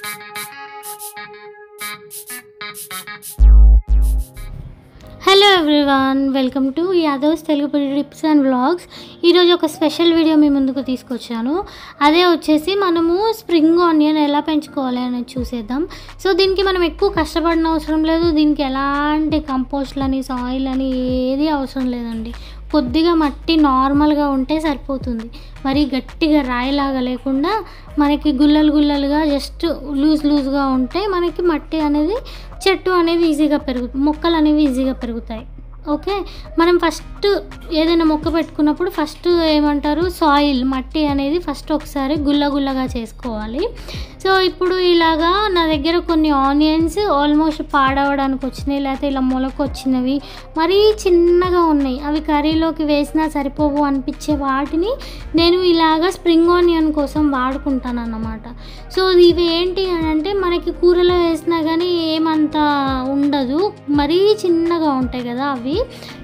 Hello everyone, welcome to Yadavs Telugu tips and vlogs. ఈరోజు ఒక special video మీ ముందుకు తీసుకొచ్చాను. అదే వచ్చేసి మనము స్ప్రింగ్ ఆనియన్ ఎలా పెంచుకోవాలి అనేది చూసేద్దాం. సో దీనికి మనం ఎక్కువ కష్టపడిన అవసరం లేదు. దీనికి ఎలాంటి కంపోస్ట్లని సాయిల్ అని ఏది అవసరం లేదండి. కొద్దిగా మట్టి నార్మల్గా ఉంటే సరిపోతుంది. మరి గట్టిగా రాయిలాగా లేకుండా మనకి గుల్లలుగా జస్ట్ లూజ్గా ఉంటే మనకి మట్టి అనేది చెట్టు అనేది ఈజీగా మొక్కలు అనేవి ఈజీగా పెరుగుతాయి. ఓకే, మనం ఫస్ట్ ఏదైనా మొక్క పెట్టుకున్నప్పుడు ఫస్ట్ ఏమంటారు, సాయిల్ మట్టి అనేది ఫస్ట్ ఒకసారి గుల్లగా చేసుకోవాలి. సో ఇప్పుడు ఇలాగా నా దగ్గర కొన్ని ఆనియన్స్ ఆల్మోస్ట్ పాడవడానికి వచ్చినాయి, లేకపోతే ఇలా మొలకొచ్చినవి మరీ చిన్నగా ఉన్నాయి, అవి కర్రీలోకి వేసినా సరిపోవు అనిపించే వాటిని నేను ఇలాగా స్ప్రింగ్ ఆనియన్ కోసం వాడుకుంటాను అన్నమాట. సో ఇవి ఏంటి అని అంటే మనకి కూరలో వేసినా కానీ ఏమంతా ఉండదు, మరీ చిన్నగా ఉంటాయి కదా అవి.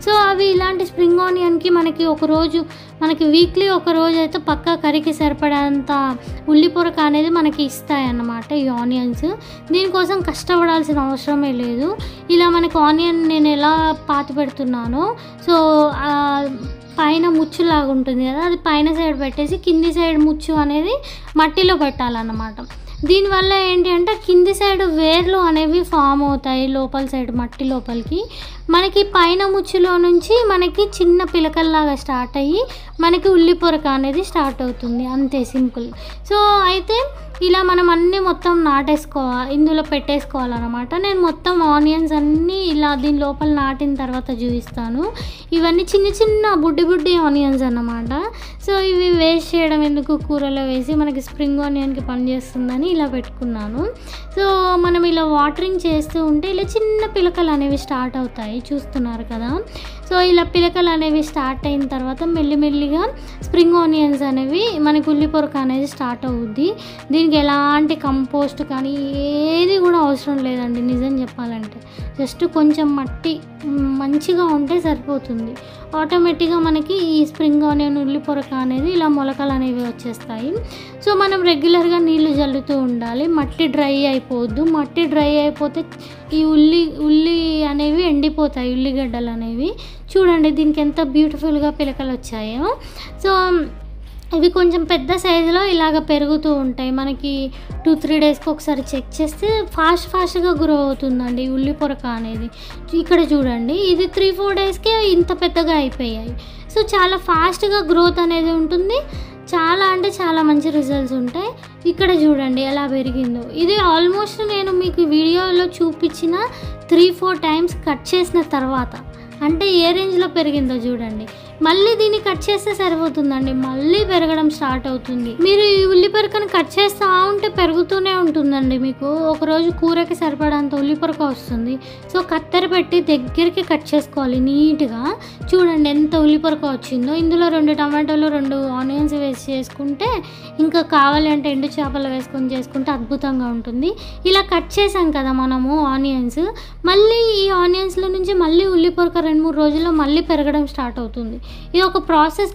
సో అవి ఇలాంటి స్ప్రింగ్ ఆనియన్కి మనకి వీక్లీ ఒక రోజు అయితే పక్కా కర్రీకి సరిపడేంత ఉల్లి పొరక అనేది మనకి ఇస్తాయి అన్నమాట ఈ ఆనియన్స్. దీనికోసం కష్టపడాల్సిన అవసరమే లేదు. ఇలా మనకి ఆనియన్ నేను ఎలా పాతి పెడుతున్నానో, సో పైన ముచ్చులాగా ఉంటుంది కదా, అది పైన సైడ్ పెట్టేసి కింది సైడ్ ముచ్చు అనేది మట్టిలో పెట్టాలన్నమాట. దీనివల్ల ఏంటి అంటే కింది సైడ్ వేర్లు అనేవి ఫామ్ అవుతాయి లోపల సైడ్ మట్టి లోపలికి. మనకి పైన ముచ్చులో నుంచి మనకి చిన్న పిలకల్లాగా స్టార్ట్ అయ్యి మనకి ఉల్లి పొరక అనేది స్టార్ట్ అవుతుంది, అంతే సింపుల్. సో అయితే ఇలా మనం అన్నీ మొత్తం ఇందులో పెట్టేసుకోవాలన్నమాట. నేను మొత్తం ఆనియన్స్ అన్నీ ఇలా దీని లోపల నాటిన తర్వాత చూపిస్తాను. ఇవన్నీ చిన్న బుడ్డి ఆనియన్స్ అన్నమాట. సో ఇవి వేస్ట్ చేయడం ఎందుకు, కూరలో వేసి మనకి స్ప్రింగ్ ఆనియన్కి పనిచేస్తుందని ఇలా పెట్టుకున్నాను. సో మనం ఇలా వాటరింగ్ చేస్తూ ఉంటే ఇలా చిన్న పిలకలు అనేవి స్టార్ట్ అవుతాయి, చూస్తున్నారు కదా. సో ఇలా పిలకలు అనేవి స్టార్ట్ అయిన తర్వాత మెల్లిమెల్లిగా స్ప్రింగ్ ఆనియన్స్ అనేవి మనకి ఉల్లి పొరక అనేది స్టార్ట్ అవుద్ది. దీనికి ఎలాంటి కంపోస్ట్ కానీ ఏది కూడా అవసరం లేదండి నిజం చెప్పాలంటే. జస్ట్ కొంచెం మట్టి మంచిగా ఉంటే సరిపోతుంది. ఆటోమేటిక్గా మనకి ఈ స్ప్రింగ్ ఆనియన్ ఉల్లి పొరక అనేది ఇలా మొలకలు అనేవి వచ్చేస్తాయి. సో మనం రెగ్యులర్గా నీళ్లు జల్లుతూ ఉండాలి. మట్టి డ్రై అయిపోవద్దు. మట్టి డ్రై అయిపోతే ఈ ఉల్లి అనేవి ఎండిపోతాయి, ఉల్లిగడ్డలు అనేవి. చూడండి దీనికి ఎంత బ్యూటిఫుల్గా పిలకలు వచ్చాయో. సో ఇవి కొంచెం పెద్ద సైజులో ఇలాగ పెరుగుతూ ఉంటాయి. మనకి 2-3 డేస్కి ఒకసారి చెక్ చేస్తే ఫాస్ట్గా గ్రో అవుతుందండి ఉల్లి పొరక అనేది. ఇక్కడ చూడండి, ఇది 3-4 డేస్కే ఇంత పెద్దగా అయిపోయాయి. సో చాలా ఫాస్ట్గా గ్రోత్ అనేది ఉంటుంది, చాలా మంచి రిజల్ట్స్ ఉంటాయి. ఇక్కడ చూడండి ఎలా పెరిగిందో. ఇది ఆల్మోస్ట్ నేను మీకు వీడియోలో చూపించిన 3-4 టైమ్స్ కట్ చేసిన తర్వాత, అంటే ఏ రేంజ్లో పెరిగిందో చూడండి. మళ్ళీ దీన్ని కట్ చేస్తే సరిపోతుందండి, మళ్ళీ పెరగడం స్టార్ట్ అవుతుంది. మీరు ఈ ఉల్లి పొరకను కట్ చేస్తూ ఉంటే పెరుగుతూనే ఉంటుందండి. మీకు ఒకరోజు కూరకి సరిపడంత ఉల్లి పొరక వస్తుంది. సో కత్తెర పెట్టి దగ్గరికి కట్ చేసుకోవాలి నీట్గా. చూడండి ఎంత ఉల్లి పొరక వచ్చిందో. ఇందులో 2 టమాటోలు 2 ఆనియన్స్ వేసి చేసుకుంటే, ఇంకా కావాలి అంటే ఎండు చేపలు వేసుకొని చేసుకుంటే అద్భుతంగా ఉంటుంది. ఇలా కట్ చేసాం కదా మనము ఆనియన్స్, మళ్ళీ ఈ ఆనియన్స్లో నుంచి మళ్ళీ ఉల్లి పొరక 2-3 రోజుల్లో మళ్ళీ పెరగడం స్టార్ట్ అవుతుంది. ఇది ఒక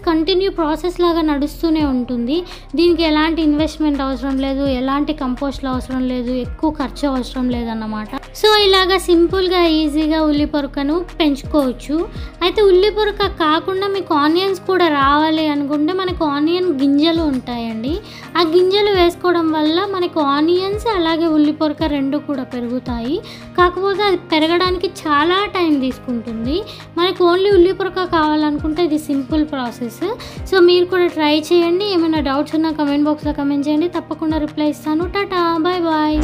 కంటిన్యూ ప్రాసెస్ లాగా నడుస్తూనే ఉంటుంది. దీనికి ఎలాంటి ఇన్వెస్ట్మెంట్ అవసరం లేదు, ఎలాంటి కంపోస్ట్లు అవసరం లేదు, ఎక్కువ ఖర్చు అవసరం లేదన్నమాట. సో ఇలాగా సింపుల్గా ఈజీగా ఉల్లి పొరకను పెంచుకోవచ్చు. అయితే ఉల్లి పొరక కాకుండా మీకు ఆనియన్స్ కూడా రావాలి అనుకుంటే మనకు ఆనియన్ గింజలు ఉంటాయండి. ఆ గింజలు వేసుకోవడం వల్ల మనకు ఆనియన్స్ అలాగే ఉల్లి పొరక 2 కూడా పెరుగుతాయి. కాకపోతే అది పెరగడానికి చాలా టైం తీసుకుంటుంది. మనకు ఓన్లీ ఉల్లి పొరక కావాలనుకుంటే ఇది సింపుల్ ప్రాసెస్. సో మీరు కూడా ట్రై చేయండి. ఏమైనా డౌట్స్ ఉన్నా కమెంట్ బాక్స్లో కమెంట్ చేయండి, తప్పకుండా రిప్లై ఇస్తాను. టాటా, బాయ్.